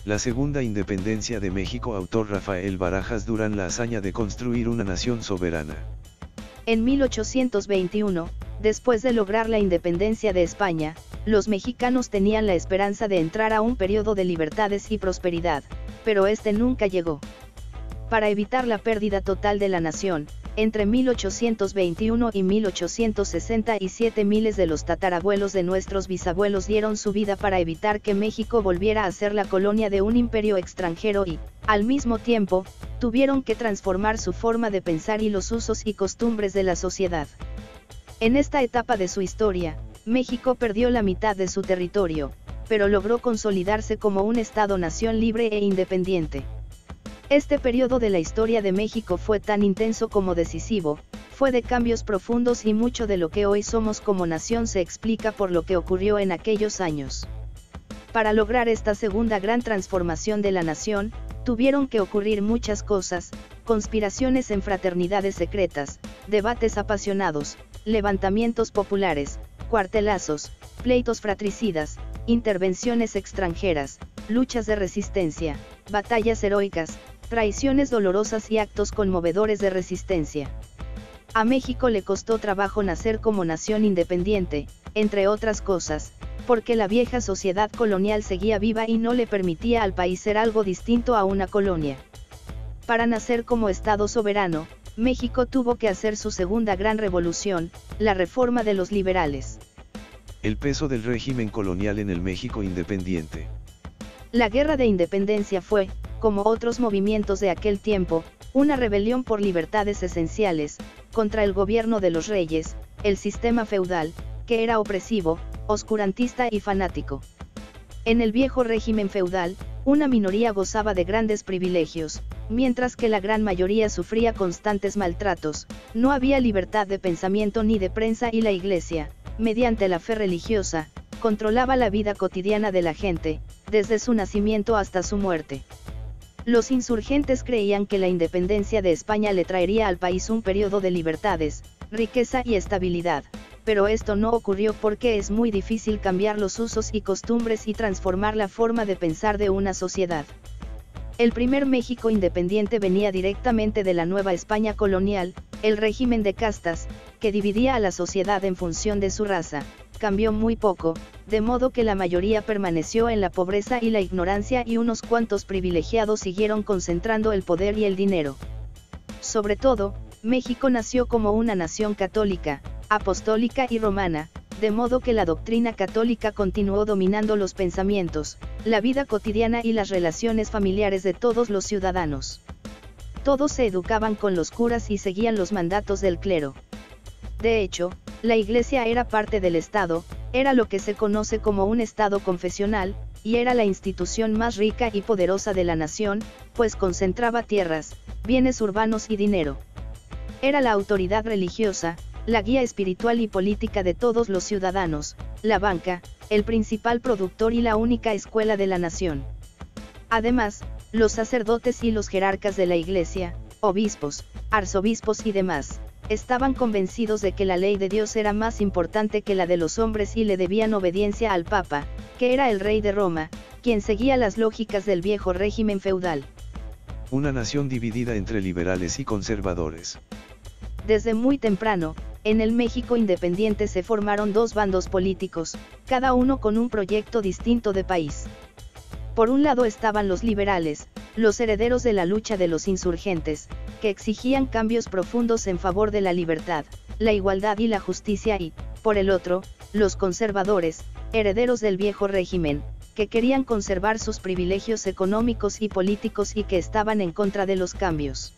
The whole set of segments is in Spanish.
La segunda independencia de México. Autor Rafael Barajas Durán. La hazaña de construir una nación soberana. En 1821, después de lograr la independencia de España, los mexicanos tenían la esperanza de entrar a un periodo de libertades y prosperidad, pero este nunca llegó. Para evitar la pérdida total de la nación, entre 1821 y 1867 miles de los tatarabuelos de nuestros bisabuelos dieron su vida para evitar que México volviera a ser la colonia de un imperio extranjero y, al mismo tiempo, tuvieron que transformar su forma de pensar y los usos y costumbres de la sociedad. En esta etapa de su historia, México perdió la mitad de su territorio, pero logró consolidarse como un Estado-nación libre e independiente. Este periodo de la historia de México fue tan intenso como decisivo, fue de cambios profundos y mucho de lo que hoy somos como nación se explica por lo que ocurrió en aquellos años. Para lograr esta segunda gran transformación de la nación, tuvieron que ocurrir muchas cosas, conspiraciones en fraternidades secretas, debates apasionados, levantamientos populares, cuartelazos, pleitos fratricidas, intervenciones extranjeras, luchas de resistencia, batallas heroicas, traiciones dolorosas y actos conmovedores de resistencia. A México le costó trabajo nacer como nación independiente, entre otras cosas, porque la vieja sociedad colonial seguía viva y no le permitía al país ser algo distinto a una colonia. Para nacer como Estado soberano, México tuvo que hacer su segunda gran revolución, la reforma de los liberales. El peso del régimen colonial en el México independiente. La Guerra de Independencia fue, como otros movimientos de aquel tiempo, una rebelión por libertades esenciales, contra el gobierno de los reyes, el sistema feudal, que era opresivo, oscurantista y fanático. En el viejo régimen feudal, una minoría gozaba de grandes privilegios, mientras que la gran mayoría sufría constantes maltratos, no había libertad de pensamiento ni de prensa y la Iglesia, mediante la fe religiosa, controlaba la vida cotidiana de la gente, desde su nacimiento hasta su muerte. Los insurgentes creían que la independencia de España le traería al país un periodo de libertades, riqueza y estabilidad, pero esto no ocurrió porque es muy difícil cambiar los usos y costumbres y transformar la forma de pensar de una sociedad. El primer México independiente venía directamente de la Nueva España colonial, el régimen de castas, que dividía a la sociedad en función de su raza, cambió muy poco, de modo que la mayoría permaneció en la pobreza y la ignorancia y unos cuantos privilegiados siguieron concentrando el poder y el dinero. Sobre todo, México nació como una nación católica, apostólica y romana, de modo que la doctrina católica continuó dominando los pensamientos, la vida cotidiana y las relaciones familiares de todos los ciudadanos. Todos se educaban con los curas y seguían los mandatos del clero. De hecho, la Iglesia era parte del Estado, era lo que se conoce como un Estado confesional, y era la institución más rica y poderosa de la nación, pues concentraba tierras, bienes urbanos y dinero. Era la autoridad religiosa, la guía espiritual y política de todos los ciudadanos, la banca, el principal productor y la única escuela de la nación. Además, los sacerdotes y los jerarcas de la Iglesia, obispos, arzobispos y demás, estaban convencidos de que la ley de Dios era más importante que la de los hombres y le debían obediencia al Papa, que era el rey de Roma, quien seguía las lógicas del viejo régimen feudal. Una nación dividida entre liberales y conservadores. Desde muy temprano, en el México independiente se formaron dos bandos políticos, cada uno con un proyecto distinto de país. Por un lado estaban los liberales, los herederos de la lucha de los insurgentes, que exigían cambios profundos en favor de la libertad, la igualdad y la justicia y, por el otro, los conservadores, herederos del viejo régimen, que querían conservar sus privilegios económicos y políticos y que estaban en contra de los cambios.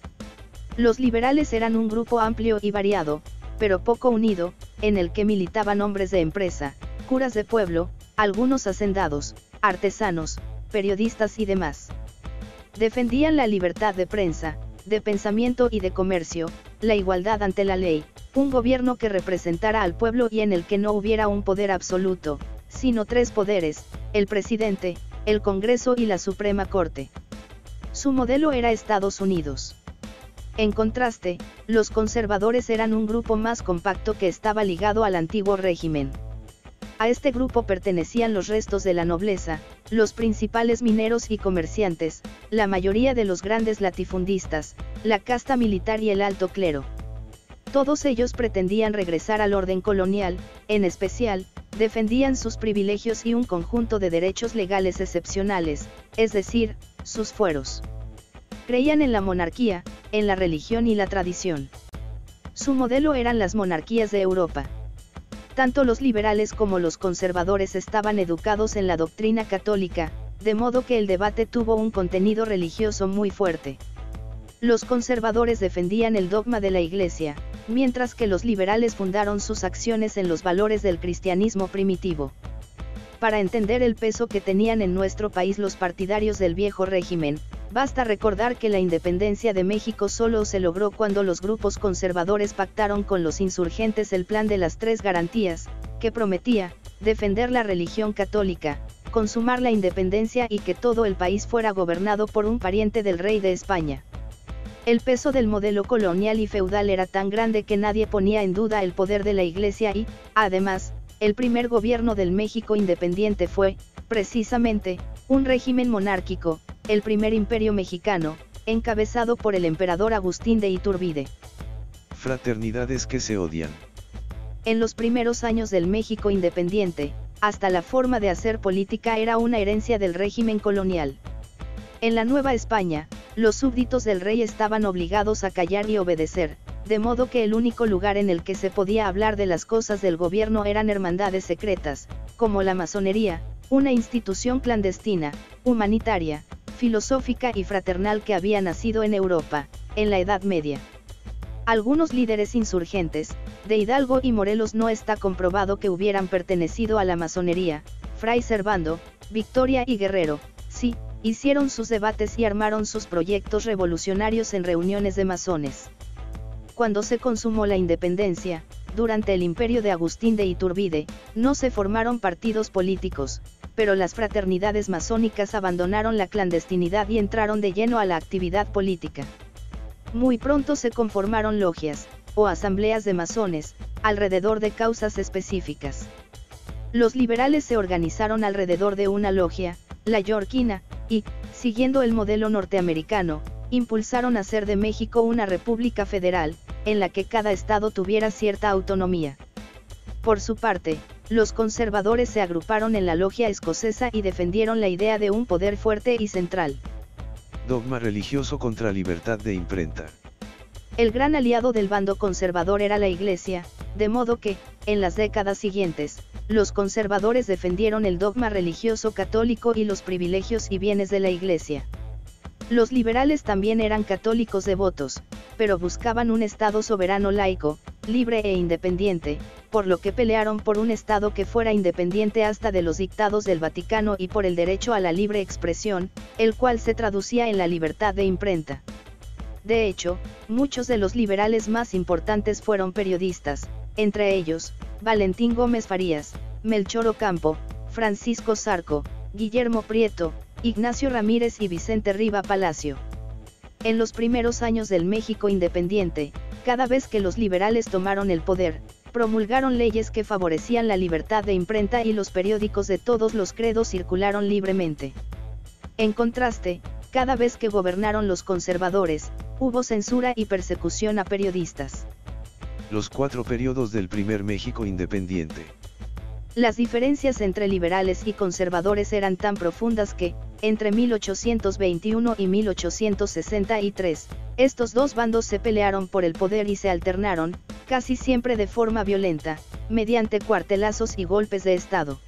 Los liberales eran un grupo amplio y variado, pero poco unido, en el que militaban hombres de empresa, curas de pueblo, algunos hacendados, artesanos, periodistas y demás. Defendían la libertad de prensa, de pensamiento y de comercio, la igualdad ante la ley, un gobierno que representara al pueblo y en el que no hubiera un poder absoluto, sino tres poderes, el presidente, el Congreso y la Suprema Corte. Su modelo era Estados Unidos. En contraste, los conservadores eran un grupo más compacto que estaba ligado al antiguo régimen. A este grupo pertenecían los restos de la nobleza, los principales mineros y comerciantes, la mayoría de los grandes latifundistas, la casta militar y el alto clero. Todos ellos pretendían regresar al orden colonial, en especial, defendían sus privilegios y un conjunto de derechos legales excepcionales, es decir, sus fueros. Creían en la monarquía, en la religión y la tradición. Su modelo eran las monarquías de Europa. Tanto los liberales como los conservadores estaban educados en la doctrina católica, de modo que el debate tuvo un contenido religioso muy fuerte. Los conservadores defendían el dogma de la Iglesia, mientras que los liberales fundaron sus acciones en los valores del cristianismo primitivo. Para entender el peso que tenían en nuestro país los partidarios del viejo régimen, basta recordar que la independencia de México solo se logró cuando los grupos conservadores pactaron con los insurgentes el plan de las 3 garantías, que prometía, defender la religión católica, consumar la independencia y que todo el país fuera gobernado por un pariente del rey de España. El peso del modelo colonial y feudal era tan grande que nadie ponía en duda el poder de la Iglesia y, además, el primer gobierno del México independiente fue, precisamente, un régimen monárquico, el primer imperio mexicano, encabezado por el emperador Agustín de Iturbide. Fraternidades que se odian. En los primeros años del México independiente, hasta la forma de hacer política era una herencia del régimen colonial. En la Nueva España, los súbditos del rey estaban obligados a callar y obedecer, de modo que el único lugar en el que se podía hablar de las cosas del gobierno eran hermandades secretas, como la masonería, una institución clandestina, humanitaria, filosófica y fraternal que había nacido en Europa, en la Edad Media. Algunos líderes insurgentes, de Hidalgo y Morelos no está comprobado que hubieran pertenecido a la masonería, Fray Servando, Victoria y Guerrero, sí, hicieron sus debates y armaron sus proyectos revolucionarios en reuniones de masones. Cuando se consumó la independencia, durante el imperio de Agustín de Iturbide, no se formaron partidos políticos, pero las fraternidades masónicas abandonaron la clandestinidad y entraron de lleno a la actividad política. Muy pronto se conformaron logias, o asambleas de masones, alrededor de causas específicas. Los liberales se organizaron alrededor de una logia, la Yorkina, y, siguiendo el modelo norteamericano, impulsaron hacer de México una república federal, en la que cada estado tuviera cierta autonomía. Por su parte, los conservadores se agruparon en la logia escocesa y defendieron la idea de un poder fuerte y central. Dogma religioso contra libertad de imprenta. El gran aliado del bando conservador era la Iglesia, de modo que, en las décadas siguientes, los conservadores defendieron el dogma religioso católico y los privilegios y bienes de la Iglesia. Los liberales también eran católicos devotos, pero buscaban un Estado soberano laico, libre e independiente, por lo que pelearon por un Estado que fuera independiente hasta de los dictados del Vaticano y por el derecho a la libre expresión, el cual se traducía en la libertad de imprenta. De hecho, muchos de los liberales más importantes fueron periodistas, entre ellos, Valentín Gómez Farías, Melchor Ocampo, Francisco Zarco, Guillermo Prieto, Ignacio Ramírez y Vicente Riva Palacio. En los primeros años del México independiente, cada vez que los liberales tomaron el poder, promulgaron leyes que favorecían la libertad de imprenta y los periódicos de todos los credos circularon libremente. En contraste, cada vez que gobernaron los conservadores, hubo censura y persecución a periodistas. Los 4 periodos del primer México independiente. Las diferencias entre liberales y conservadores eran tan profundas que, entre 1821 y 1863, estos dos bandos se pelearon por el poder y se alternaron, casi siempre de forma violenta, mediante cuartelazos y golpes de Estado.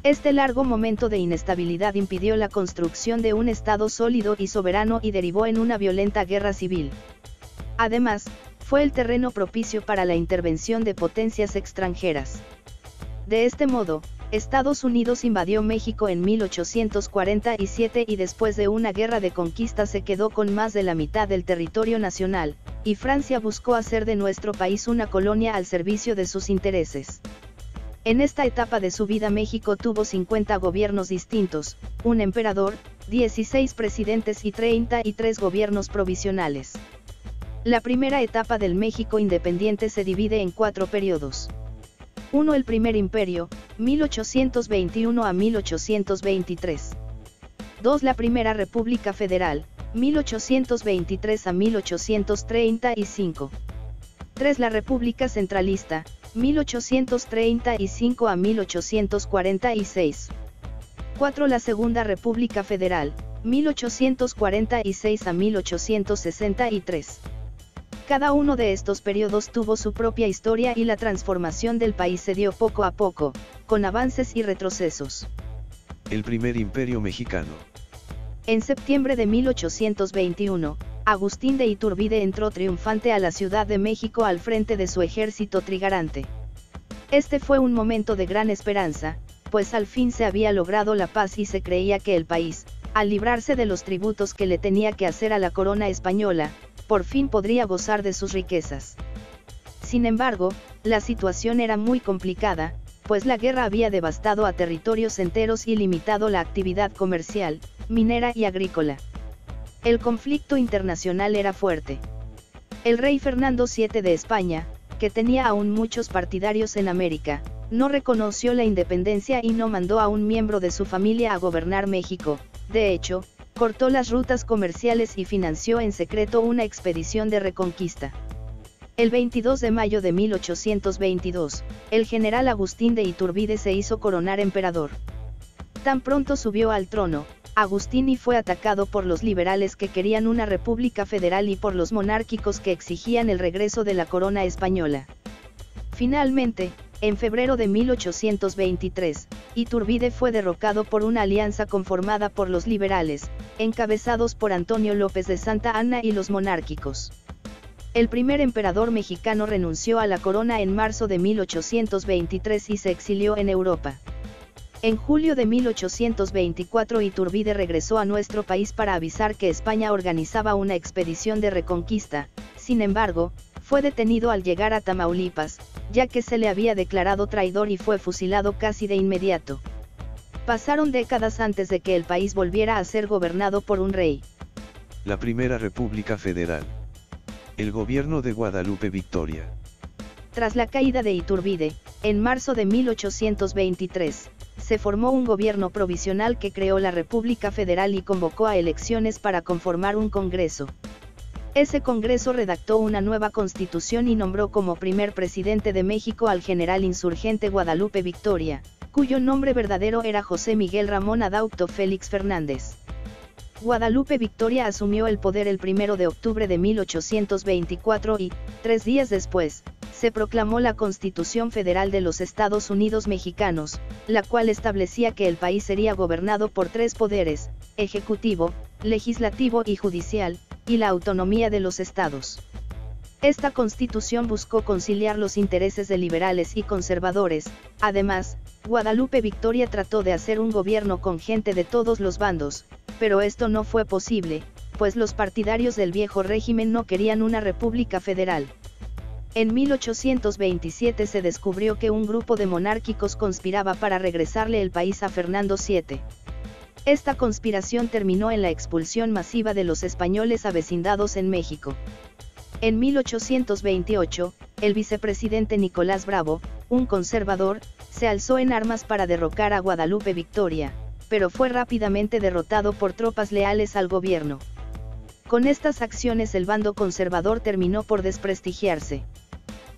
Este largo momento de inestabilidad impidió la construcción de un Estado sólido y soberano y derivó en una violenta guerra civil. Además, fue el terreno propicio para la intervención de potencias extranjeras. De este modo, Estados Unidos invadió México en 1847 y después de una guerra de conquista se quedó con más de la mitad del territorio nacional, y Francia buscó hacer de nuestro país una colonia al servicio de sus intereses. En esta etapa de su vida México tuvo 50 gobiernos distintos, un emperador, 16 presidentes y 33 gobiernos provisionales. La primera etapa del México independiente se divide en 4 periodos. 1. El Primer Imperio, 1821 a 1823. 2. La Primera República Federal, 1823 a 1835. 3. La República Centralista, 1835 a 1846. 4. La Segunda República Federal, 1846 a 1863. Cada uno de estos periodos tuvo su propia historia y la transformación del país se dio poco a poco, con avances y retrocesos. El Primer Imperio Mexicano. En septiembre de 1821, Agustín de Iturbide entró triunfante a la Ciudad de México al frente de su ejército trigarante. Este fue un momento de gran esperanza, pues al fin se había logrado la paz y se creía que el país, al librarse de los tributos que le tenía que hacer a la corona española, por fin podría gozar de sus riquezas. Sin embargo, la situación era muy complicada, pues la guerra había devastado a territorios enteros y limitado la actividad comercial, minera y agrícola. El conflicto internacional era fuerte. El rey Fernando VII de España, que tenía aún muchos partidarios en América, no reconoció la independencia y no mandó a un miembro de su familia a gobernar México. De hecho, cortó las rutas comerciales y financió en secreto una expedición de reconquista. El 22 de mayo de 1822, el general Agustín de Iturbide se hizo coronar emperador. Tan pronto subió al trono, Agustín fue atacado por los liberales que querían una república federal y por los monárquicos que exigían el regreso de la corona española. Finalmente, en febrero de 1823, Iturbide fue derrocado por una alianza conformada por los liberales, encabezados por Antonio López de Santa Anna y los monárquicos. El primer emperador mexicano renunció a la corona en marzo de 1823 y se exilió en Europa. En julio de 1824 Iturbide regresó a nuestro país para avisar que España organizaba una expedición de reconquista. Sin embargo, fue detenido al llegar a Tamaulipas, ya que se le había declarado traidor y fue fusilado casi de inmediato. Pasaron décadas antes de que el país volviera a ser gobernado por un rey. La Primera República Federal. El gobierno de Guadalupe Victoria. Tras la caída de Iturbide, en marzo de 1823, se formó un gobierno provisional que creó la República Federal y convocó a elecciones para conformar un Congreso. Ese Congreso redactó una nueva constitución y nombró como primer presidente de México al general insurgente Guadalupe Victoria, cuyo nombre verdadero era José Miguel Ramón Adaucto Félix Fernández. Guadalupe Victoria asumió el poder el 1 de octubre de 1824 y, 3 días después, se proclamó la Constitución Federal de los Estados Unidos Mexicanos, la cual establecía que el país sería gobernado por 3 poderes, ejecutivo, legislativo y judicial, y la autonomía de los estados. Esta constitución buscó conciliar los intereses de liberales y conservadores. Además, Guadalupe Victoria trató de hacer un gobierno con gente de todos los bandos, pero esto no fue posible, pues los partidarios del viejo régimen no querían una república federal. En 1827 se descubrió que un grupo de monárquicos conspiraba para regresarle el país a Fernando VII. Esta conspiración terminó en la expulsión masiva de los españoles avecindados en México. En 1828, el vicepresidente Nicolás Bravo, un conservador, se alzó en armas para derrocar a Guadalupe Victoria, pero fue rápidamente derrotado por tropas leales al gobierno. Con estas acciones el bando conservador terminó por desprestigiarse.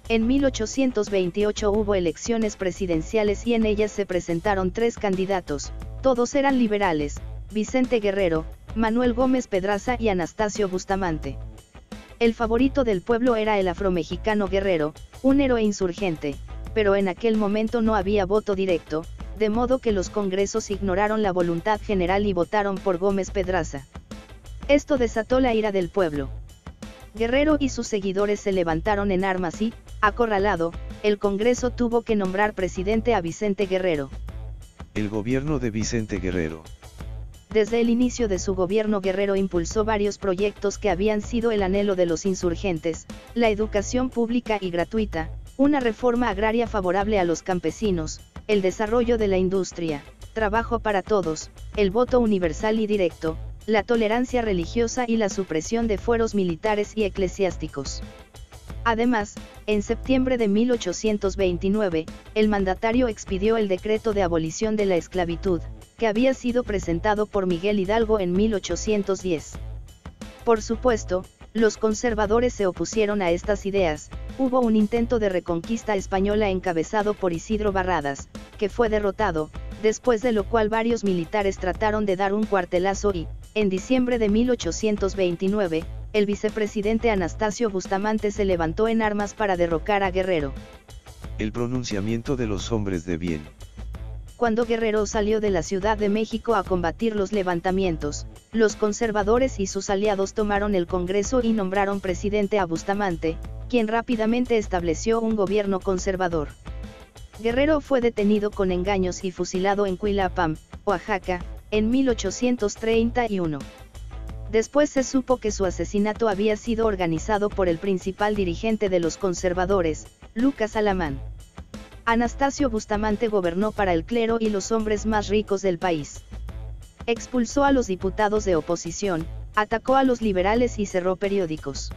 En 1828 hubo elecciones presidenciales y en ellas se presentaron 3 candidatos, todos eran liberales: Vicente Guerrero, Manuel Gómez Pedraza y Anastasio Bustamante. El favorito del pueblo era el afromexicano Guerrero, un héroe insurgente, pero en aquel momento no había voto directo, de modo que los congresos ignoraron la voluntad general y votaron por Gómez Pedraza. Esto desató la ira del pueblo. Guerrero y sus seguidores se levantaron en armas y, acorralado, el Congreso tuvo que nombrar presidente a Vicente Guerrero. El gobierno de Vicente Guerrero. Desde el inicio de su gobierno Guerrero impulsó varios proyectos que habían sido el anhelo de los insurgentes: la educación pública y gratuita, una reforma agraria favorable a los campesinos, el desarrollo de la industria, trabajo para todos, el voto universal y directo, la tolerancia religiosa y la supresión de fueros militares y eclesiásticos. Además, en septiembre de 1829, el mandatario expidió el decreto de abolición de la esclavitud, que había sido presentado por Miguel Hidalgo en 1810. Por supuesto, los conservadores se opusieron a estas ideas. Hubo un intento de reconquista española encabezado por Isidro Barradas, que fue derrotado, después de lo cual varios militares trataron de dar un cuartelazo y, en diciembre de 1829, el vicepresidente Anastasio Bustamante se levantó en armas para derrocar a Guerrero. El pronunciamiento de los hombres de bien. Cuando Guerrero salió de la Ciudad de México a combatir los levantamientos, los conservadores y sus aliados tomaron el Congreso y nombraron presidente a Bustamante, quien rápidamente estableció un gobierno conservador. Guerrero fue detenido con engaños y fusilado en Cuilapam, Oaxaca, en 1831. Después se supo que su asesinato había sido organizado por el principal dirigente de los conservadores, Lucas Alamán. Anastasio Bustamante gobernó para el clero y los hombres más ricos del país. Expulsó a los diputados de oposición, atacó a los liberales y cerró periódicos.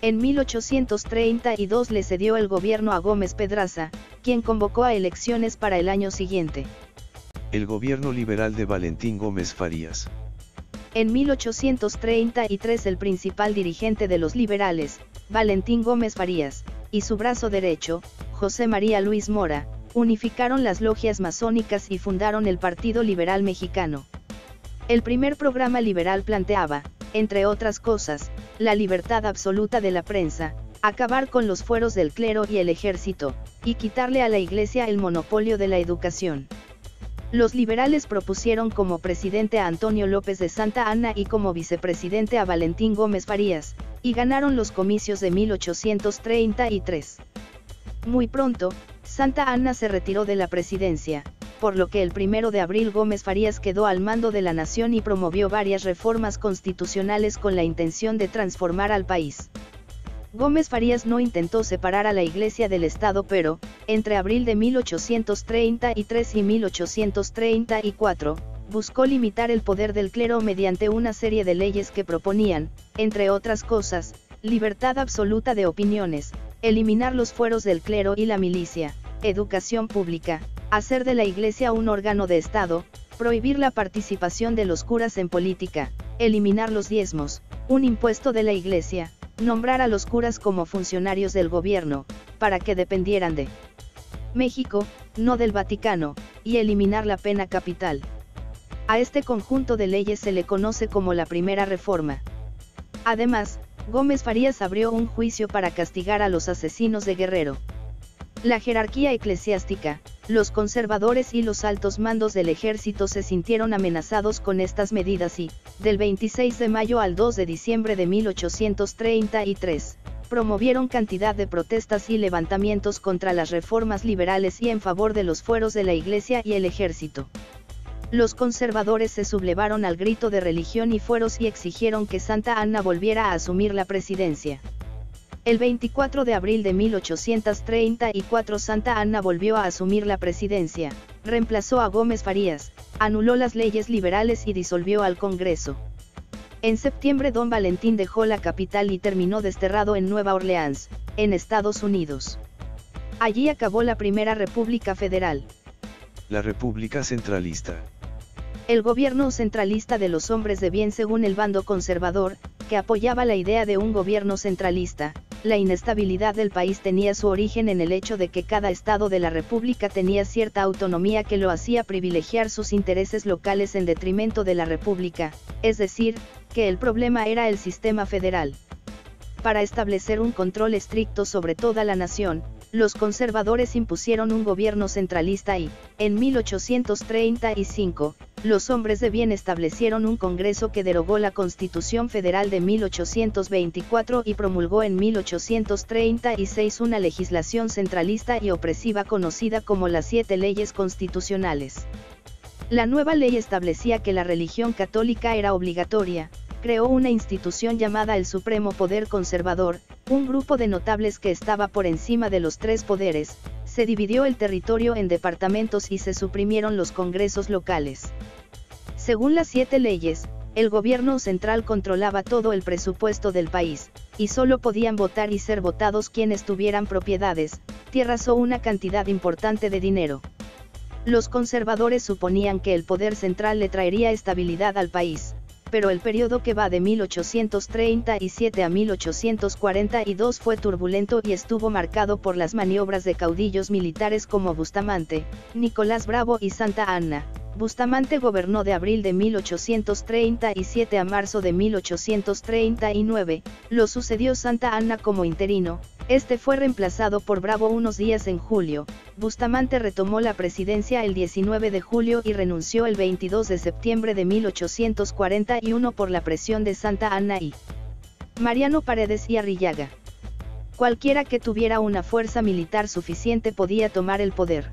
En 1832 le cedió el gobierno a Gómez Pedraza, quien convocó a elecciones para el año siguiente. El gobierno liberal de Valentín Gómez Farías. En 1833 el principal dirigente de los liberales, Valentín Gómez Farías, y su brazo derecho, José María Luis Mora, unificaron las logias masónicas y fundaron el Partido Liberal Mexicano. El primer programa liberal planteaba, entre otras cosas, la libertad absoluta de la prensa, acabar con los fueros del clero y el ejército, y quitarle a la Iglesia el monopolio de la educación. Los liberales propusieron como presidente a Antonio López de Santa Anna y como vicepresidente a Valentín Gómez Farías, y ganaron los comicios de 1833. Muy pronto, Santa Anna se retiró de la presidencia, por lo que el 1 de abril Gómez Farías quedó al mando de la nación y promovió varias reformas constitucionales con la intención de transformar al país. Gómez Farías no intentó separar a la Iglesia del Estado, pero, entre abril de 1833 y 1834, buscó limitar el poder del clero mediante una serie de leyes que proponían, entre otras cosas, libertad absoluta de opiniones, eliminar los fueros del clero y la milicia, educación pública, hacer de la Iglesia un órgano de Estado, prohibir la participación de los curas en política, eliminar los diezmos, un impuesto de la Iglesia, nombrar a los curas como funcionarios del gobierno, para que dependieran de México, no del Vaticano, y eliminar la pena capital. A este conjunto de leyes se le conoce como la Primera Reforma. Además, Gómez Farías abrió un juicio para castigar a los asesinos de Guerrero. La jerarquía eclesiástica, los conservadores y los altos mandos del ejército se sintieron amenazados con estas medidas y, del 26 de mayo al 2 de diciembre de 1833, promovieron cantidad de protestas y levantamientos contra las reformas liberales y en favor de los fueros de la Iglesia y el ejército. Los conservadores se sublevaron al grito de religión y fueros y exigieron que Santa Anna volviera a asumir la presidencia. El 24 de abril de 1834 Santa Anna volvió a asumir la presidencia, reemplazó a Gómez Farías, anuló las leyes liberales y disolvió al Congreso. En septiembre don Valentín dejó la capital y terminó desterrado en Nueva Orleans, en Estados Unidos. Allí acabó la Primera República Federal. La República Centralista. El gobierno centralista de los hombres de bien según el bando conservador, que apoyaba la idea de un gobierno centralista. La inestabilidad del país tenía su origen en el hecho de que cada estado de la República tenía cierta autonomía que lo hacía privilegiar sus intereses locales en detrimento de la República, es decir, que el problema era el sistema federal. Para establecer un control estricto sobre toda la nación, los conservadores impusieron un gobierno centralista y, en 1835, los hombres de bien establecieron un Congreso que derogó la Constitución Federal de 1824 y promulgó en 1836 una legislación centralista y opresiva conocida como las 7 leyes constitucionales. La nueva ley establecía que la religión católica era obligatoria, creó una institución llamada el Supremo Poder Conservador, un grupo de notables que estaba por encima de los 3 poderes, se dividió el territorio en departamentos y se suprimieron los congresos locales. Según las 7 leyes, el gobierno central controlaba todo el presupuesto del país, y solo podían votar y ser votados quienes tuvieran propiedades, tierras o una cantidad importante de dinero. Los conservadores suponían que el poder central le traería estabilidad al país, pero el periodo que va de 1837 a 1842 fue turbulento y estuvo marcado por las maniobras de caudillos militares como Bustamante, Nicolás Bravo y Santa Anna. Bustamante gobernó de abril de 1837 a marzo de 1839, lo sucedió Santa Anna como interino, este fue reemplazado por Bravo unos días en julio. Bustamante retomó la presidencia el 19 de julio y renunció el 22 de septiembre de 1841 por la presión de Santa Anna y Mariano Paredes y Arrillaga. Cualquiera que tuviera una fuerza militar suficiente podía tomar el poder.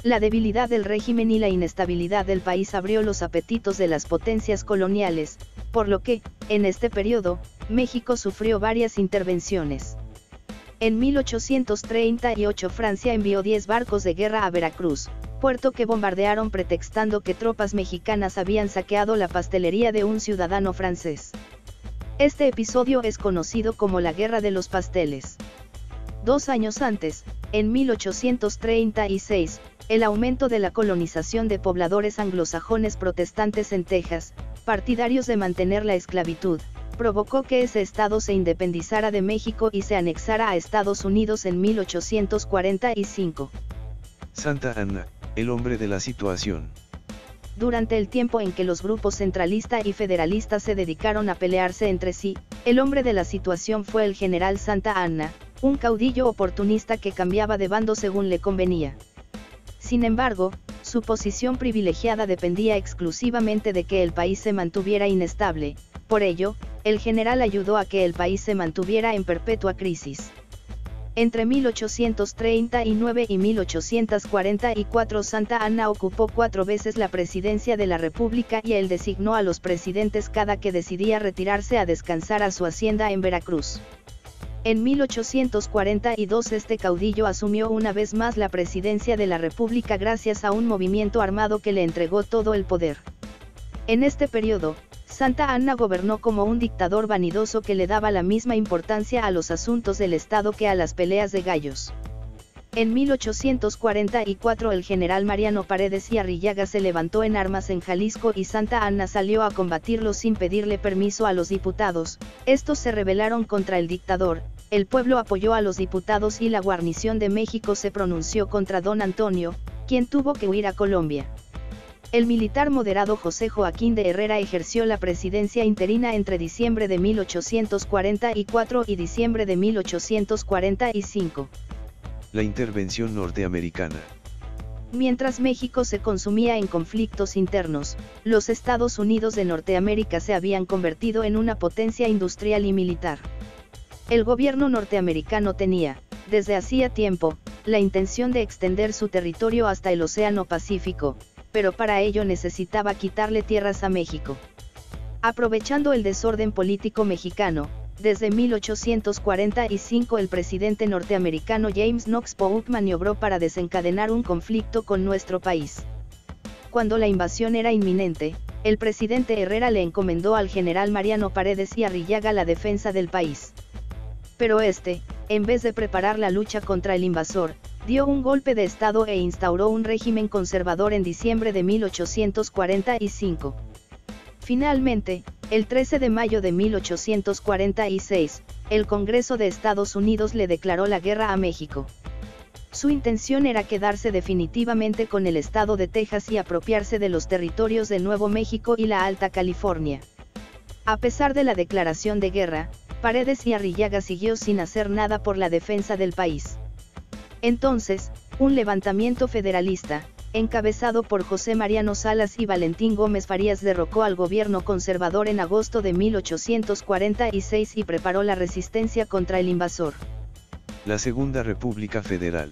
La debilidad del régimen y la inestabilidad del país abrió los apetitos de las potencias coloniales, por lo que, en este periodo, México sufrió varias intervenciones. En 1838 Francia envió 10 barcos de guerra a Veracruz, puerto que bombardearon pretextando que tropas mexicanas habían saqueado la pastelería de un ciudadano francés. Este episodio es conocido como la Guerra de los Pasteles. 2 años antes, en 1836, el aumento de la colonización de pobladores anglosajones protestantes en Texas, partidarios de mantener la esclavitud, provocó que ese estado se independizara de México y se anexara a Estados Unidos en 1845. Santa Anna, el hombre de la situación. Durante el tiempo en que los grupos centralista y federalista se dedicaron a pelearse entre sí, el hombre de la situación fue el general Santa Anna, un caudillo oportunista que cambiaba de bando según le convenía. Sin embargo, su posición privilegiada dependía exclusivamente de que el país se mantuviera inestable, por ello, el general ayudó a que el país se mantuviera en perpetua crisis. Entre 1839 y 1844 Santa Anna ocupó 4 veces la presidencia de la República y él designó a los presidentes cada que decidía retirarse a descansar a su hacienda en Veracruz. En 1842 este caudillo asumió una vez más la presidencia de la República gracias a un movimiento armado que le entregó todo el poder. En este periodo, Santa Anna gobernó como un dictador vanidoso que le daba la misma importancia a los asuntos del Estado que a las peleas de gallos. En 1844 el general Mariano Paredes y Arrillaga se levantó en armas en Jalisco y Santa Anna salió a combatirlo sin pedirle permiso a los diputados. Estos se rebelaron contra el dictador, el pueblo apoyó a los diputados y la guarnición de México se pronunció contra don Antonio, quien tuvo que huir a Colombia. El militar moderado José Joaquín de Herrera ejerció la presidencia interina entre diciembre de 1844 y diciembre de 1845. La intervención norteamericana. Mientras México se consumía en conflictos internos, los Estados Unidos de Norteamérica se habían convertido en una potencia industrial y militar. El gobierno norteamericano tenía, desde hacía tiempo, la intención de extender su territorio hasta el Océano Pacífico, pero para ello necesitaba quitarle tierras a México. Aprovechando el desorden político mexicano, desde 1845 el presidente norteamericano James Knox Polk maniobró para desencadenar un conflicto con nuestro país. Cuando la invasión era inminente, el presidente Herrera le encomendó al general Mariano Paredes y Arrillaga la defensa del país. Pero este, en vez de preparar la lucha contra el invasor, dio un golpe de estado e instauró un régimen conservador en diciembre de 1845. Finalmente, el 13 de mayo de 1846, el Congreso de Estados Unidos le declaró la guerra a México. Su intención era quedarse definitivamente con el estado de Texas y apropiarse de los territorios de Nuevo México y la Alta California. A pesar de la declaración de guerra, Paredes y Arrillaga siguió sin hacer nada por la defensa del país. Entonces, un levantamiento federalista, encabezado por José Mariano Salas y Valentín Gómez Farías derrocó al gobierno conservador en agosto de 1846 y preparó la resistencia contra el invasor. La Segunda República Federal.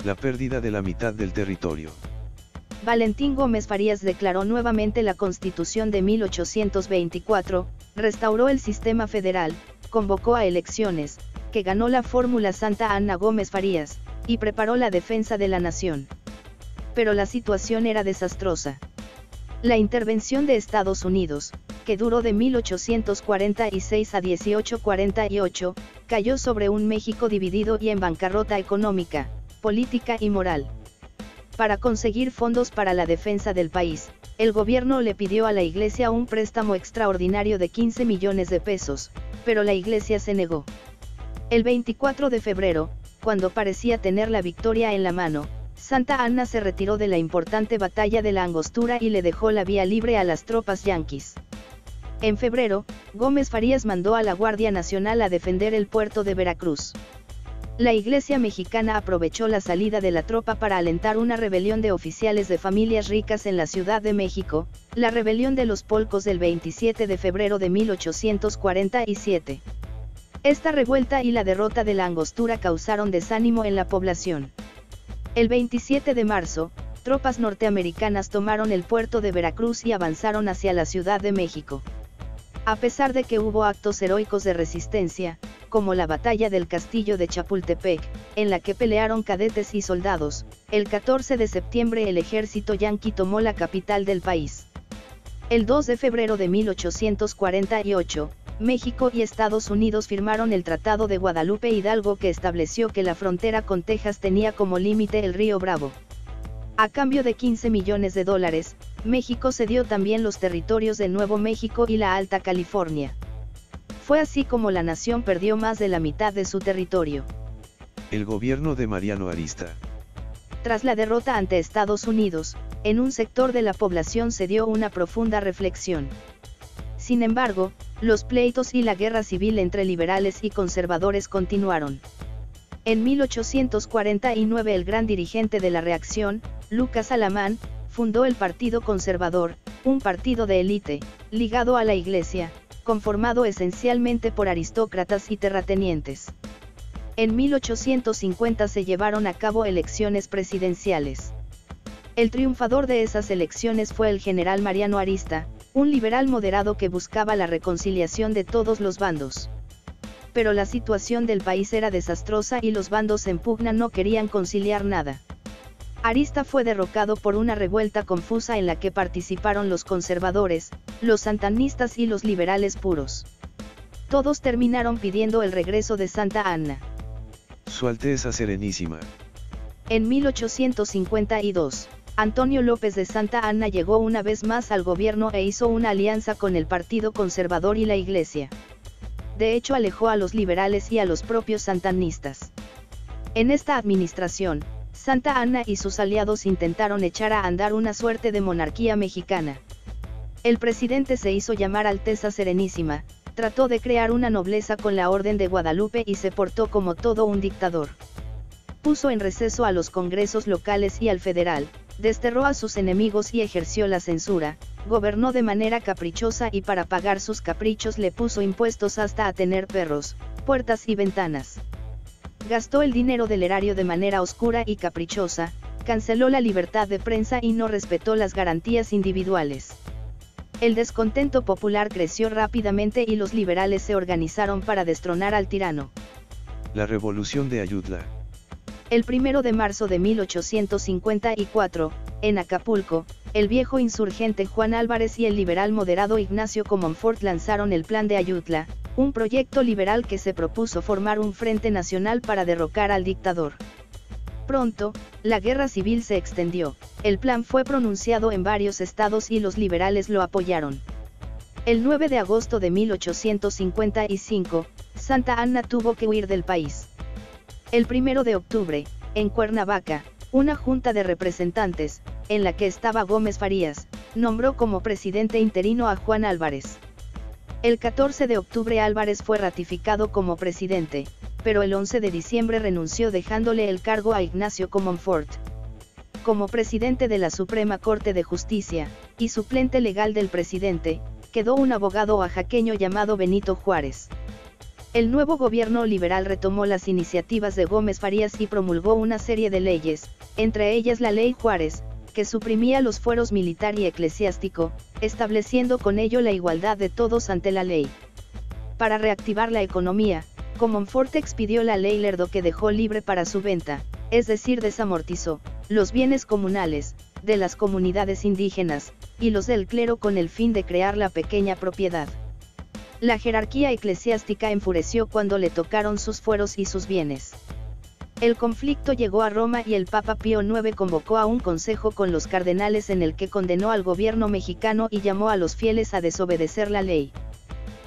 La pérdida de la mitad del territorio. Valentín Gómez Farías declaró nuevamente la Constitución de 1824, restauró el sistema federal, convocó a elecciones, que ganó la fórmula Santa Anna Gómez Farías, y preparó la defensa de la nación. Pero la situación era desastrosa. La intervención de Estados Unidos, que duró de 1846 a 1848, cayó sobre un México dividido y en bancarrota económica, política y moral. Para conseguir fondos para la defensa del país, el gobierno le pidió a la Iglesia un préstamo extraordinario de 15 millones de pesos, pero la Iglesia se negó. El 24 de febrero, cuando parecía tener la victoria en la mano, Santa Anna se retiró de la importante batalla de la Angostura y le dejó la vía libre a las tropas yanquis. En febrero, Gómez Farías mandó a la Guardia Nacional a defender el puerto de Veracruz. La Iglesia mexicana aprovechó la salida de la tropa para alentar una rebelión de oficiales de familias ricas en la Ciudad de México, la rebelión de los Polcos del 27 de febrero de 1847. Esta revuelta y la derrota de la Angostura causaron desánimo en la población. El 27 de marzo, tropas norteamericanas tomaron el puerto de Veracruz y avanzaron hacia la Ciudad de México. A pesar de que hubo actos heroicos de resistencia, como la batalla del Castillo de Chapultepec, en la que pelearon cadetes y soldados, el 14 de septiembre el ejército yanqui tomó la capital del país. El 2 de febrero de 1848, México y Estados Unidos firmaron el Tratado de Guadalupe Hidalgo que estableció que la frontera con Texas tenía como límite el río Bravo. A cambio de 15 millones de dólares, México cedió también los territorios de Nuevo México y la Alta California. Fue así como la nación perdió más de la mitad de su territorio. El gobierno de Mariano Arista. Tras la derrota ante Estados Unidos, en un sector de la población se dio una profunda reflexión. Sin embargo, los pleitos y la guerra civil entre liberales y conservadores continuaron. En 1849 el gran dirigente de la reacción, Lucas Alamán, fundó el Partido Conservador, un partido de élite, ligado a la Iglesia, conformado esencialmente por aristócratas y terratenientes. En 1850 se llevaron a cabo elecciones presidenciales. El triunfador de esas elecciones fue el general Mariano Arista, un liberal moderado que buscaba la reconciliación de todos los bandos. Pero la situación del país era desastrosa y los bandos en pugna no querían conciliar nada. Arista fue derrocado por una revuelta confusa en la que participaron los conservadores, los santanistas y los liberales puros. Todos terminaron pidiendo el regreso de Santa Anna. Su Alteza Serenísima. En 1852, Antonio López de Santa Anna llegó una vez más al gobierno e hizo una alianza con el Partido Conservador y la Iglesia. De hecho alejó a los liberales y a los propios santanistas. En esta administración, Santa Anna y sus aliados intentaron echar a andar una suerte de monarquía mexicana. El presidente se hizo llamar Alteza Serenísima, trató de crear una nobleza con la Orden de Guadalupe y se portó como todo un dictador. Puso en receso a los congresos locales y al federal, desterró a sus enemigos y ejerció la censura, gobernó de manera caprichosa y para pagar sus caprichos le puso impuestos hasta a tener perros, puertas y ventanas. Gastó el dinero del erario de manera oscura y caprichosa, canceló la libertad de prensa y no respetó las garantías individuales. El descontento popular creció rápidamente y los liberales se organizaron para destronar al tirano. La Revolución de Ayutla. El 1 de marzo de 1854, en Acapulco, el viejo insurgente Juan Álvarez y el liberal moderado Ignacio Comonfort lanzaron el Plan de Ayutla, un proyecto liberal que se propuso formar un frente nacional para derrocar al dictador. Pronto, la guerra civil se extendió, el plan fue pronunciado en varios estados y los liberales lo apoyaron. El 9 de agosto de 1855, Santa Anna tuvo que huir del país. El 1 de octubre, en Cuernavaca, una junta de representantes, en la que estaba Gómez Farías, nombró como presidente interino a Juan Álvarez. El 14 de octubre Álvarez fue ratificado como presidente, pero el 11 de diciembre renunció dejándole el cargo a Ignacio Comonfort. Como presidente de la Suprema Corte de Justicia, y suplente legal del presidente, quedó un abogado oaxaqueño llamado Benito Juárez. El nuevo gobierno liberal retomó las iniciativas de Gómez Farías y promulgó una serie de leyes, entre ellas la Ley Juárez, que suprimía los fueros militar y eclesiástico, estableciendo con ello la igualdad de todos ante la ley. Para reactivar la economía, Comonfort expidió la Ley Lerdo que dejó libre para su venta, es decir desamortizó, los bienes comunales, de las comunidades indígenas, y los del clero con el fin de crear la pequeña propiedad. La jerarquía eclesiástica enfureció cuando le tocaron sus fueros y sus bienes. El conflicto llegó a Roma y el Papa Pío IX convocó a un consejo con los cardenales en el que condenó al gobierno mexicano y llamó a los fieles a desobedecer la ley.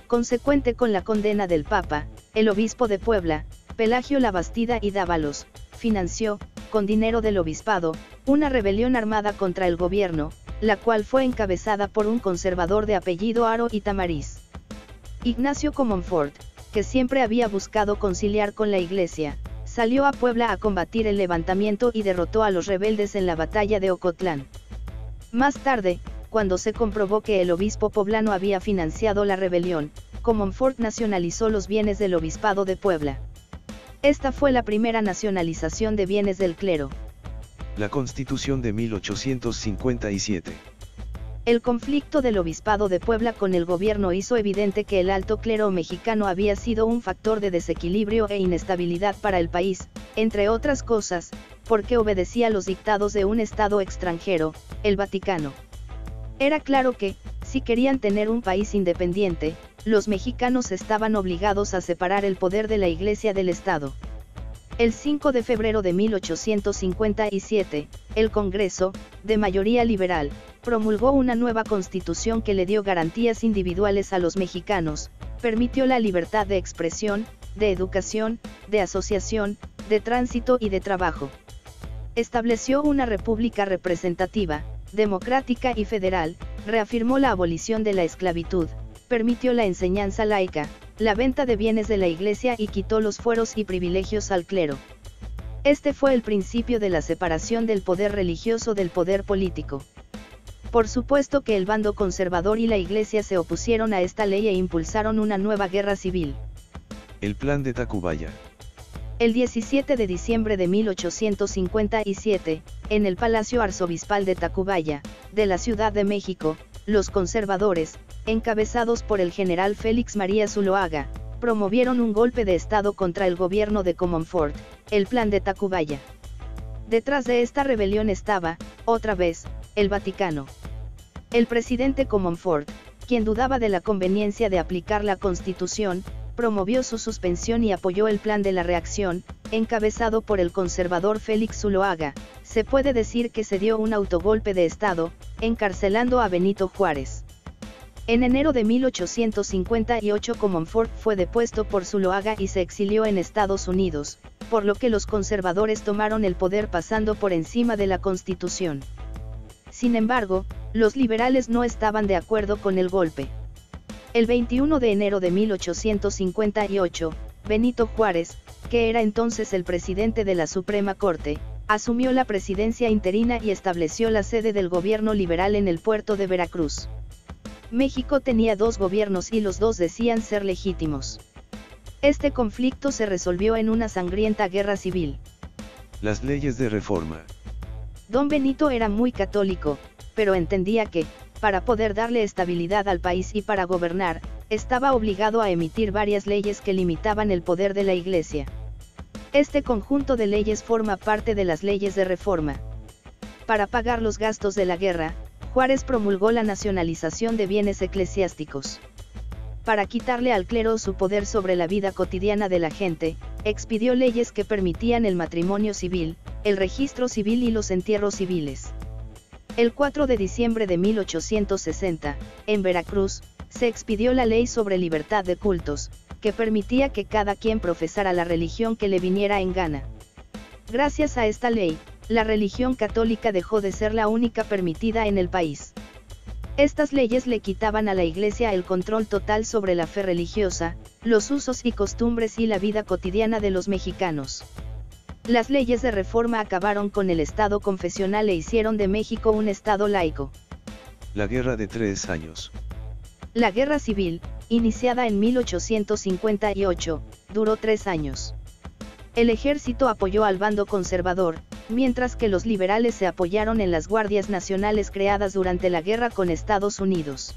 Consecuente con la condena del Papa, el obispo de Puebla, Pelagio Labastida y Dávalos, financió, con dinero del obispado, una rebelión armada contra el gobierno, la cual fue encabezada por un conservador de apellido Haro y Tamariz. Ignacio Comonfort, que siempre había buscado conciliar con la Iglesia, salió a Puebla a combatir el levantamiento y derrotó a los rebeldes en la batalla de Ocotlán. Más tarde, cuando se comprobó que el obispo poblano había financiado la rebelión, Comonfort nacionalizó los bienes del obispado de Puebla. Esta fue la primera nacionalización de bienes del clero. La Constitución de 1857. El conflicto del obispado de Puebla con el gobierno hizo evidente que el alto clero mexicano había sido un factor de desequilibrio e inestabilidad para el país, entre otras cosas, porque obedecía los dictados de un estado extranjero, el Vaticano. Era claro que, si querían tener un país independiente, los mexicanos estaban obligados a separar el poder de la Iglesia del Estado. El 5 de febrero de 1857, el Congreso, de mayoría liberal, promulgó una nueva constitución que le dio garantías individuales a los mexicanos, permitió la libertad de expresión, de educación, de asociación, de tránsito y de trabajo. Estableció una república representativa, democrática y federal, reafirmó la abolición de la esclavitud, permitió la enseñanza laica, la venta de bienes de la Iglesia y quitó los fueros y privilegios al clero. Este fue el principio de la separación del poder religioso del poder político. Por supuesto que el bando conservador y la Iglesia se opusieron a esta ley e impulsaron una nueva guerra civil. El Plan de Tacubaya. El 17 de diciembre de 1857, en el Palacio Arzobispal de Tacubaya, de la Ciudad de México, los conservadores, encabezados por el general Félix María Zuloaga, promovieron un golpe de Estado contra el gobierno de Comonfort, el Plan de Tacubaya. Detrás de esta rebelión estaba, otra vez, el Vaticano. El presidente Comonfort, quien dudaba de la conveniencia de aplicar la Constitución, promovió su suspensión y apoyó el plan de la reacción, encabezado por el conservador Félix Zuloaga. Se puede decir que se dio un autogolpe de Estado, encarcelando a Benito Juárez. En enero de 1858 Comonfort fue depuesto por Zuloaga y se exilió en Estados Unidos, por lo que los conservadores tomaron el poder pasando por encima de la Constitución. Sin embargo, los liberales no estaban de acuerdo con el golpe. El 21 de enero de 1858, Benito Juárez, que era entonces el presidente de la Suprema Corte, asumió la presidencia interina y estableció la sede del gobierno liberal en el puerto de Veracruz. México tenía dos gobiernos y los dos decían ser legítimos. Este conflicto se resolvió en una sangrienta guerra civil. Las leyes de reforma. Don Benito era muy católico, pero entendía que, para poder darle estabilidad al país y para gobernar, estaba obligado a emitir varias leyes que limitaban el poder de la Iglesia. Este conjunto de leyes forma parte de las leyes de reforma. Para pagar los gastos de la guerra, Juárez promulgó la nacionalización de bienes eclesiásticos. Para quitarle al clero su poder sobre la vida cotidiana de la gente, expidió leyes que permitían el matrimonio civil, el registro civil y los entierros civiles. El 4 de diciembre de 1860, en Veracruz, se expidió la ley sobre libertad de cultos, que permitía que cada quien profesara la religión que le viniera en gana. Gracias a esta ley, la religión católica dejó de ser la única permitida en el país. Estas leyes le quitaban a la Iglesia el control total sobre la fe religiosa, los usos y costumbres y la vida cotidiana de los mexicanos. Las leyes de reforma acabaron con el Estado confesional e hicieron de México un Estado laico. La Guerra de 3 años. La Guerra Civil, iniciada en 1858, duró 3 años. El ejército apoyó al bando conservador, mientras que los liberales se apoyaron en las guardias nacionales creadas durante la guerra con Estados Unidos.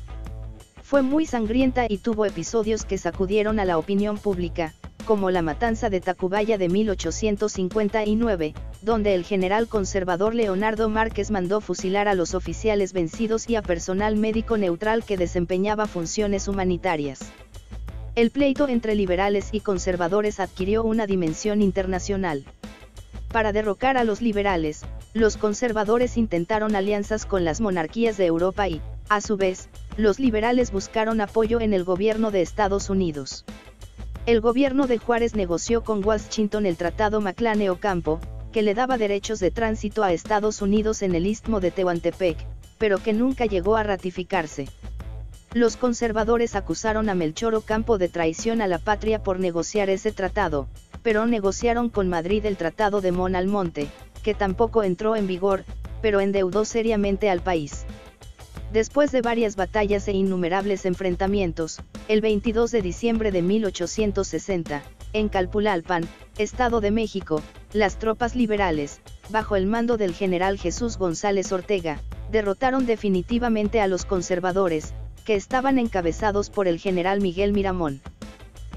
Fue muy sangrienta y tuvo episodios que sacudieron a la opinión pública, como la matanza de Tacubaya de 1859, donde el general conservador Leonardo Márquez mandó fusilar a los oficiales vencidos y a personal médico neutral que desempeñaba funciones humanitarias. El pleito entre liberales y conservadores adquirió una dimensión internacional. Para derrocar a los liberales, los conservadores intentaron alianzas con las monarquías de Europa y, a su vez, los liberales buscaron apoyo en el gobierno de Estados Unidos. El gobierno de Juárez negoció con Washington el Tratado Maclane-Ocampo, que le daba derechos de tránsito a Estados Unidos en el Istmo de Tehuantepec, pero que nunca llegó a ratificarse. Los conservadores acusaron a Melchor Ocampo de traición a la patria por negociar ese tratado, pero negociaron con Madrid el Tratado de Mon-Almonte, que tampoco entró en vigor, pero endeudó seriamente al país. Después de varias batallas e innumerables enfrentamientos, el 22 de diciembre de 1860, en Calpulalpan, Estado de México, las tropas liberales, bajo el mando del general Jesús González Ortega, derrotaron definitivamente a los conservadores, que estaban encabezados por el general Miguel Miramón.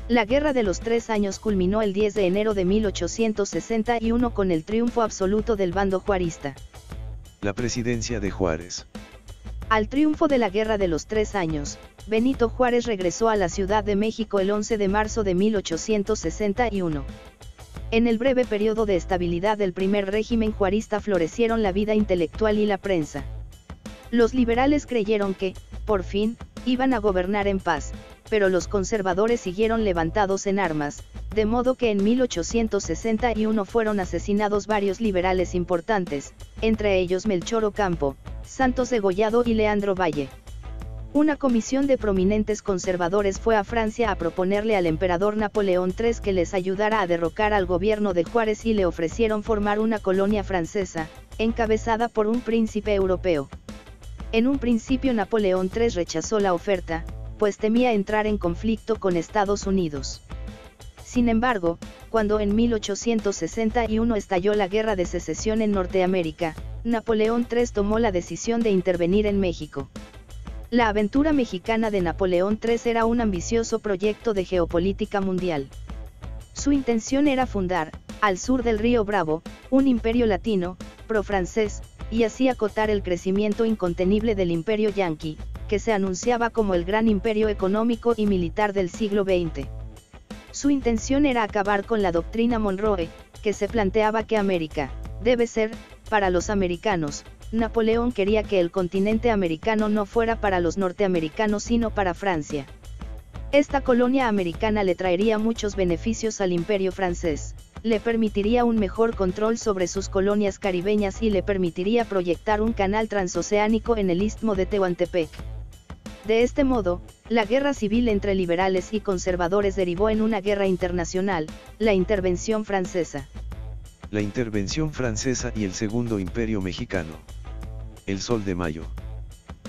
La Guerra de los 3 Años culminó el 10 de enero de 1861 con el triunfo absoluto del bando juarista. La presidencia de Juárez. Al triunfo de la Guerra de los 3 Años, Benito Juárez regresó a la Ciudad de México el 11 de marzo de 1861. En el breve periodo de estabilidad del primer régimen juarista florecieron la vida intelectual y la prensa. Los liberales creyeron que, por fin, iban a gobernar en paz, pero los conservadores siguieron levantados en armas, de modo que en 1861 fueron asesinados varios liberales importantes, entre ellos Melchor Ocampo, Santos Degollado y Leandro Valle. Una comisión de prominentes conservadores fue a Francia a proponerle al emperador Napoleón III que les ayudara a derrocar al gobierno de Juárez y le ofrecieron formar una colonia francesa, encabezada por un príncipe europeo. En un principio Napoleón III rechazó la oferta, pues temía entrar en conflicto con Estados Unidos. Sin embargo, cuando en 1861 estalló la Guerra de Secesión en Norteamérica, Napoleón III tomó la decisión de intervenir en México. La aventura mexicana de Napoleón III era un ambicioso proyecto de geopolítica mundial. Su intención era fundar, al sur del río Bravo, un imperio latino, pro-francés, y así acotar el crecimiento incontenible del imperio yanqui, que se anunciaba como el gran imperio económico y militar del siglo XX. Su intención era acabar con la doctrina Monroe, que se planteaba que América debe ser, para los americanos. Napoleón quería que el continente americano no fuera para los norteamericanos sino para Francia. Esta colonia americana le traería muchos beneficios al imperio francés, le permitiría un mejor control sobre sus colonias caribeñas y le permitiría proyectar un canal transoceánico en el Istmo de Tehuantepec. De este modo, la guerra civil entre liberales y conservadores derivó en una guerra internacional, la intervención francesa. La intervención francesa y el Segundo Imperio Mexicano. El Sol de Mayo.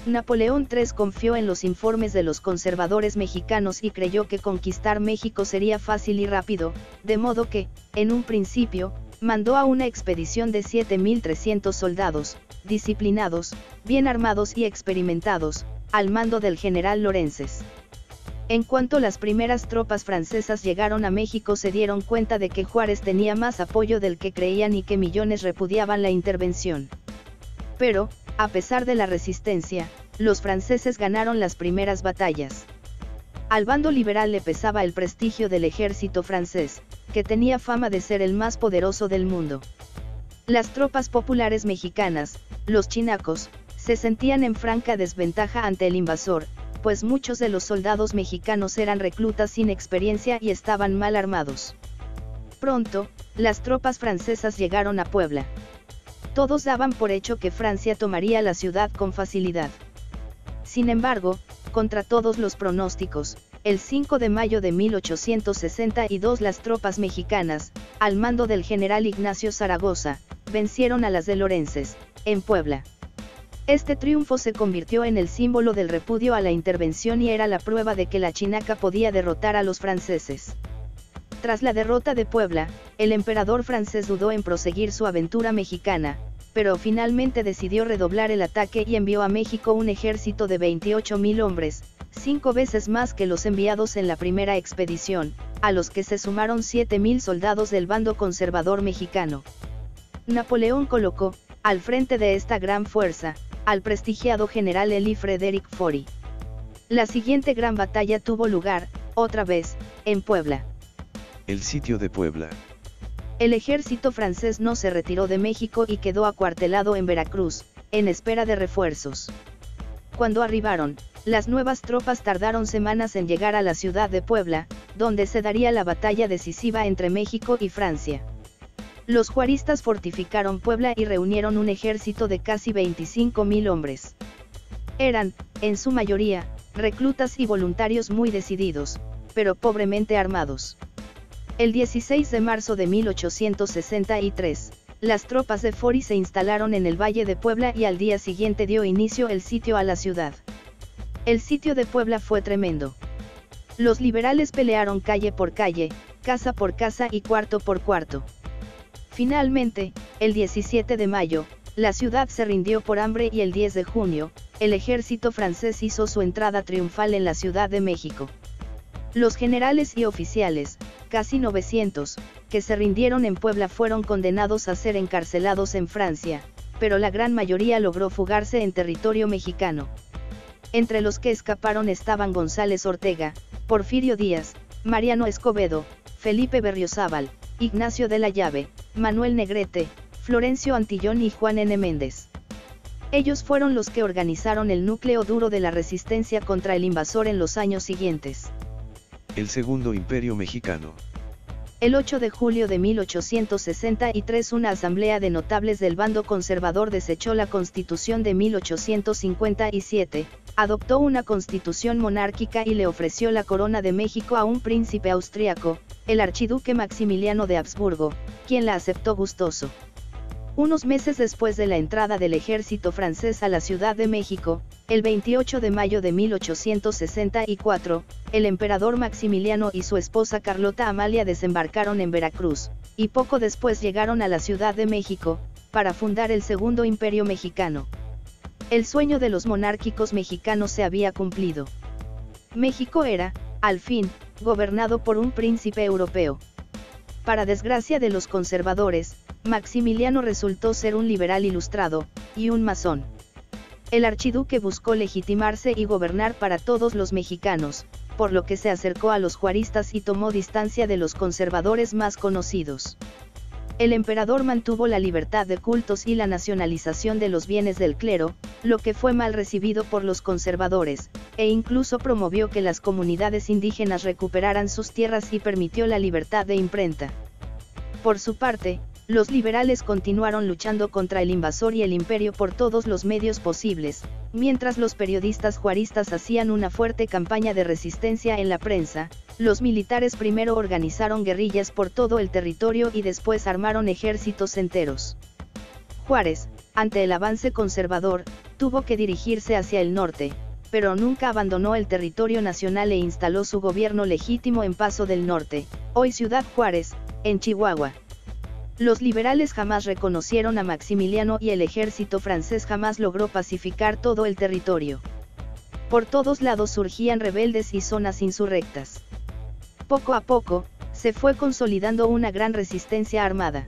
Napoleón III confió en los informes de los conservadores mexicanos y creyó que conquistar México sería fácil y rápido, de modo que, en un principio, mandó a una expedición de 7.300 soldados, disciplinados, bien armados y experimentados, al mando del general Lorences. En cuanto las primeras tropas francesas llegaron a México se dieron cuenta de que Juárez tenía más apoyo del que creían y que millones repudiaban la intervención. Pero, a pesar de la resistencia, los franceses ganaron las primeras batallas. Al bando liberal le pesaba el prestigio del ejército francés, que tenía fama de ser el más poderoso del mundo. Las tropas populares mexicanas, los chinacos, se sentían en franca desventaja ante el invasor, pues muchos de los soldados mexicanos eran reclutas sin experiencia y estaban mal armados. Pronto, las tropas francesas llegaron a Puebla. Todos daban por hecho que Francia tomaría la ciudad con facilidad. Sin embargo, contra todos los pronósticos, el 5 de mayo de 1862 las tropas mexicanas, al mando del general Ignacio Zaragoza, vencieron a las de Lorences, en Puebla. Este triunfo se convirtió en el símbolo del repudio a la intervención y era la prueba de que la chinaca podía derrotar a los franceses. Tras la derrota de Puebla, el emperador francés dudó en proseguir su aventura mexicana, pero finalmente decidió redoblar el ataque y envió a México un ejército de 28.000 hombres, 5 veces más que los enviados en la primera expedición, a los que se sumaron 7.000 soldados del bando conservador mexicano. Napoleón colocó, al frente de esta gran fuerza, al prestigiado general Élie Frédéric Faure. La siguiente gran batalla tuvo lugar, otra vez, en Puebla. El sitio de Puebla. El ejército francés no se retiró de México y quedó acuartelado en Veracruz, en espera de refuerzos. Cuando arribaron, las nuevas tropas tardaron semanas en llegar a la ciudad de Puebla, donde se daría la batalla decisiva entre México y Francia. Los juaristas fortificaron Puebla y reunieron un ejército de casi 25.000 hombres. Eran, en su mayoría, reclutas y voluntarios muy decididos, pero pobremente armados. El 16 de marzo de 1863, las tropas de Faure se instalaron en el Valle de Puebla y al día siguiente dio inicio el sitio a la ciudad. El sitio de Puebla fue tremendo. Los liberales pelearon calle por calle, casa por casa y cuarto por cuarto. Finalmente, el 17 de mayo, la ciudad se rindió por hambre y el 10 de junio, el ejército francés hizo su entrada triunfal en la Ciudad de México. Los generales y oficiales, casi 900, que se rindieron en Puebla fueron condenados a ser encarcelados en Francia, pero la gran mayoría logró fugarse en territorio mexicano. Entre los que escaparon estaban González Ortega, Porfirio Díaz, Mariano Escobedo, Felipe Berriozábal, Ignacio de la Llave, Manuel Negrete, Florencio Antillón y Juan N. Méndez. Ellos fueron los que organizaron el núcleo duro de la resistencia contra el invasor en los años siguientes. El Segundo Imperio Mexicano. El 8 de julio de 1863 una asamblea de notables del bando conservador desechó la Constitución de 1857, adoptó una constitución monárquica y le ofreció la corona de México a un príncipe austriaco, el archiduque Maximiliano de Habsburgo, quien la aceptó gustoso. Unos meses después de la entrada del ejército francés a la Ciudad de México, el 28 de mayo de 1864, el emperador Maximiliano y su esposa Carlota Amalia desembarcaron en Veracruz, y poco después llegaron a la Ciudad de México, para fundar el Segundo Imperio Mexicano. El sueño de los monárquicos mexicanos se había cumplido. México era, al fin, gobernado por un príncipe europeo. Para desgracia de los conservadores, Maximiliano resultó ser un liberal ilustrado, y un masón. El archiduque buscó legitimarse y gobernar para todos los mexicanos, por lo que se acercó a los juaristas y tomó distancia de los conservadores más conocidos. El emperador mantuvo la libertad de cultos y la nacionalización de los bienes del clero, lo que fue mal recibido por los conservadores, e incluso promovió que las comunidades indígenas recuperaran sus tierras y permitió la libertad de imprenta. Por su parte, los liberales continuaron luchando contra el invasor y el imperio por todos los medios posibles, mientras los periodistas juaristas hacían una fuerte campaña de resistencia en la prensa. Los militares primero organizaron guerrillas por todo el territorio y después armaron ejércitos enteros. Juárez, ante el avance conservador, tuvo que dirigirse hacia el norte, pero nunca abandonó el territorio nacional e instaló su gobierno legítimo en Paso del Norte, hoy Ciudad Juárez, en Chihuahua. Los liberales jamás reconocieron a Maximiliano y el ejército francés jamás logró pacificar todo el territorio. Por todos lados surgían rebeldes y zonas insurrectas. Poco a poco, se fue consolidando una gran resistencia armada.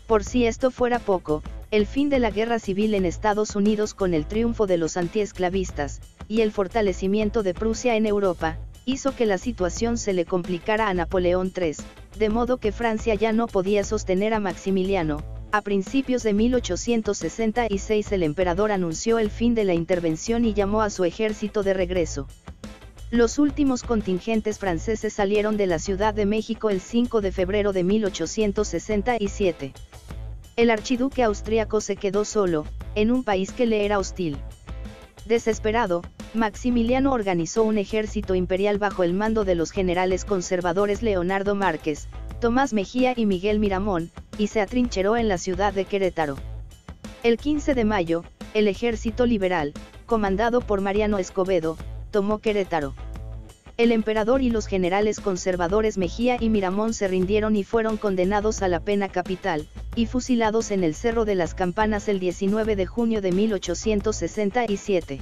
Por si esto fuera poco, el fin de la guerra civil en Estados Unidos con el triunfo de los antiesclavistas, y el fortalecimiento de Prusia en Europa, hizo que la situación se le complicara a Napoleón III, de modo que Francia ya no podía sostener a Maximiliano. A principios de 1866 el emperador anunció el fin de la intervención y llamó a su ejército de regreso. Los últimos contingentes franceses salieron de la Ciudad de México el 5 de febrero de 1867. El archiduque austriaco se quedó solo, en un país que le era hostil. Desesperado, Maximiliano organizó un ejército imperial bajo el mando de los generales conservadores Leonardo Márquez, Tomás Mejía y Miguel Miramón, y se atrincheró en la ciudad de Querétaro. El 15 de mayo, el ejército liberal, comandado por Mariano Escobedo, tomó Querétaro. El emperador y los generales conservadores Mejía y Miramón se rindieron y fueron condenados a la pena capital, y fusilados en el Cerro de las Campanas el 19 de junio de 1867.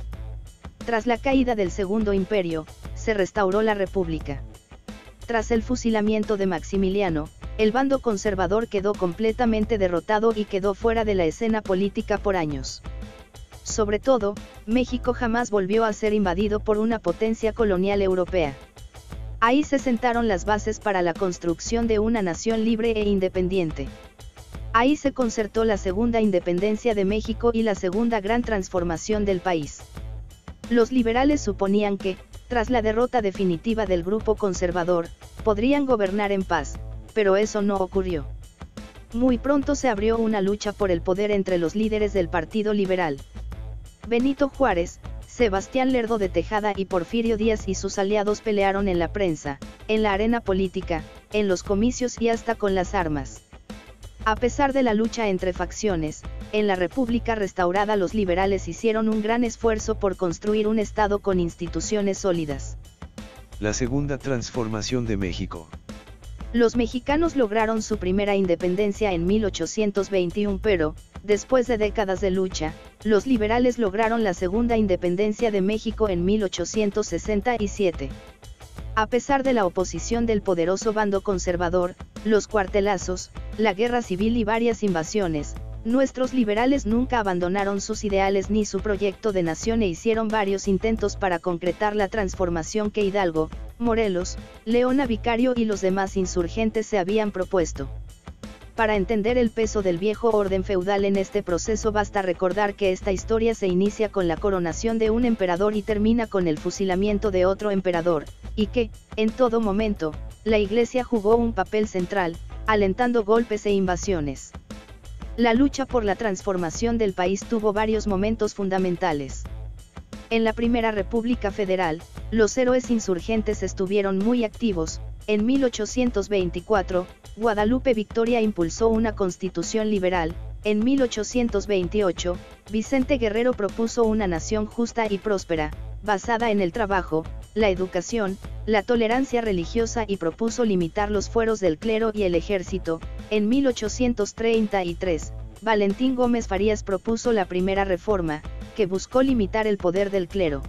Tras la caída del Segundo Imperio, se restauró la República. Tras el fusilamiento de Maximiliano, el bando conservador quedó completamente derrotado y quedó fuera de la escena política por años. Sobre todo, México jamás volvió a ser invadido por una potencia colonial europea. Ahí se sentaron las bases para la construcción de una nación libre e independiente. Ahí se concertó la segunda independencia de México y la segunda gran transformación del país. Los liberales suponían que, tras la derrota definitiva del grupo conservador, podrían gobernar en paz, pero eso no ocurrió. Muy pronto se abrió una lucha por el poder entre los líderes del Partido Liberal. Benito Juárez, Sebastián Lerdo de Tejada y Porfirio Díaz y sus aliados pelearon en la prensa, en la arena política, en los comicios y hasta con las armas. A pesar de la lucha entre facciones, en la República restaurada los liberales hicieron un gran esfuerzo por construir un Estado con instituciones sólidas. La segunda transformación de México. Los mexicanos lograron su primera independencia en 1821, pero, después de décadas de lucha, los liberales lograron la segunda independencia de México en 1867. A pesar de la oposición del poderoso bando conservador, los cuartelazos, la guerra civil y varias invasiones, nuestros liberales nunca abandonaron sus ideales ni su proyecto de nación e hicieron varios intentos para concretar la transformación que Hidalgo, Morelos, Leona Vicario y los demás insurgentes se habían propuesto. Para entender el peso del viejo orden feudal en este proceso basta recordar que esta historia se inicia con la coronación de un emperador y termina con el fusilamiento de otro emperador, y que, en todo momento, la Iglesia jugó un papel central, alentando golpes e invasiones. La lucha por la transformación del país tuvo varios momentos fundamentales. En la Primera República Federal, los héroes insurgentes estuvieron muy activos. En 1824, Guadalupe Victoria impulsó una constitución liberal. En 1828, Vicente Guerrero propuso una nación justa y próspera, basada en el trabajo, la educación, la tolerancia religiosa y propuso limitar los fueros del clero y el ejército. En 1833, Valentín Gómez Farías propuso la primera reforma, que buscó limitar el poder del clero.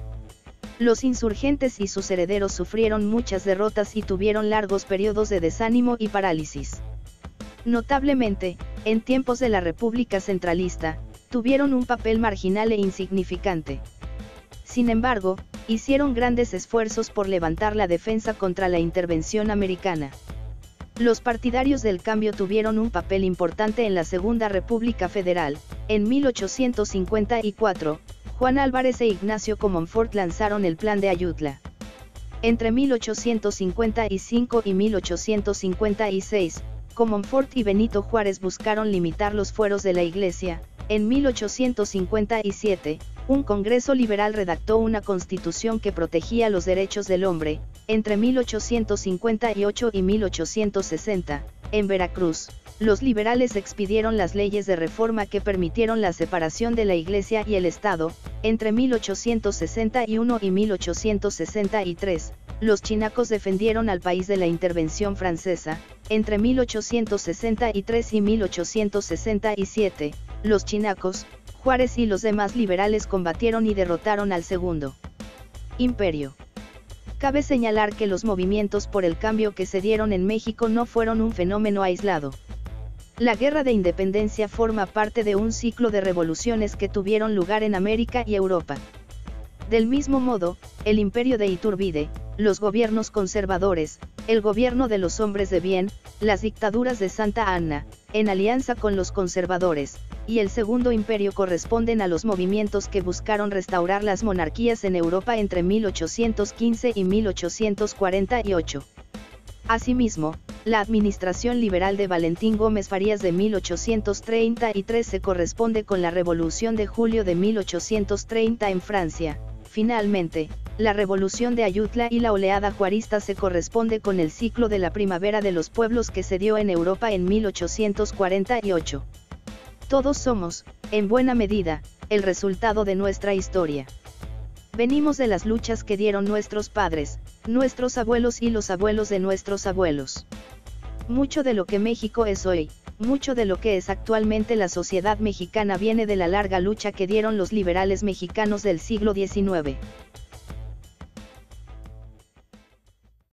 Los insurgentes y sus herederos sufrieron muchas derrotas y tuvieron largos periodos de desánimo y parálisis. Notablemente, en tiempos de la República Centralista, tuvieron un papel marginal e insignificante. Sin embargo, hicieron grandes esfuerzos por levantar la defensa contra la intervención americana. Los partidarios del cambio tuvieron un papel importante en la Segunda República Federal. En 1854, Juan Álvarez e Ignacio Comonfort lanzaron el Plan de Ayutla. Entre 1855 y 1856, Comonfort y Benito Juárez buscaron limitar los fueros de la Iglesia. En 1857, un Congreso liberal redactó una constitución que protegía los derechos del hombre. Entre 1858 y 1860, en Veracruz, los liberales expidieron las leyes de reforma que permitieron la separación de la Iglesia y el Estado. Entre 1861 y 1863, los chinacos defendieron al país de la intervención francesa. Entre 1863 y 1867, los chinacos, Juárez y los demás liberales combatieron y derrotaron al Segundo Imperio. Cabe señalar que los movimientos por el cambio que se dieron en México no fueron un fenómeno aislado. La Guerra de Independencia forma parte de un ciclo de revoluciones que tuvieron lugar en América y Europa. Del mismo modo, el Imperio de Iturbide, los gobiernos conservadores, el gobierno de los hombres de bien, las dictaduras de Santa Anna, en alianza con los conservadores, y el Segundo Imperio corresponden a los movimientos que buscaron restaurar las monarquías en Europa entre 1815 y 1848. Asimismo, la administración liberal de Valentín Gómez Farías de 1833 se corresponde con la Revolución de Julio de 1830 en Francia. Finalmente, la Revolución de Ayutla y la oleada juarista se corresponde con el ciclo de la primavera de los pueblos que se dio en Europa en 1848. Todos somos, en buena medida, el resultado de nuestra historia. Venimos de las luchas que dieron nuestros padres, nuestros abuelos y los abuelos de nuestros abuelos. Mucho de lo que México es hoy, Mucho de lo que es actualmente la sociedad mexicana viene de la larga lucha que dieron los liberales mexicanos del siglo XIX.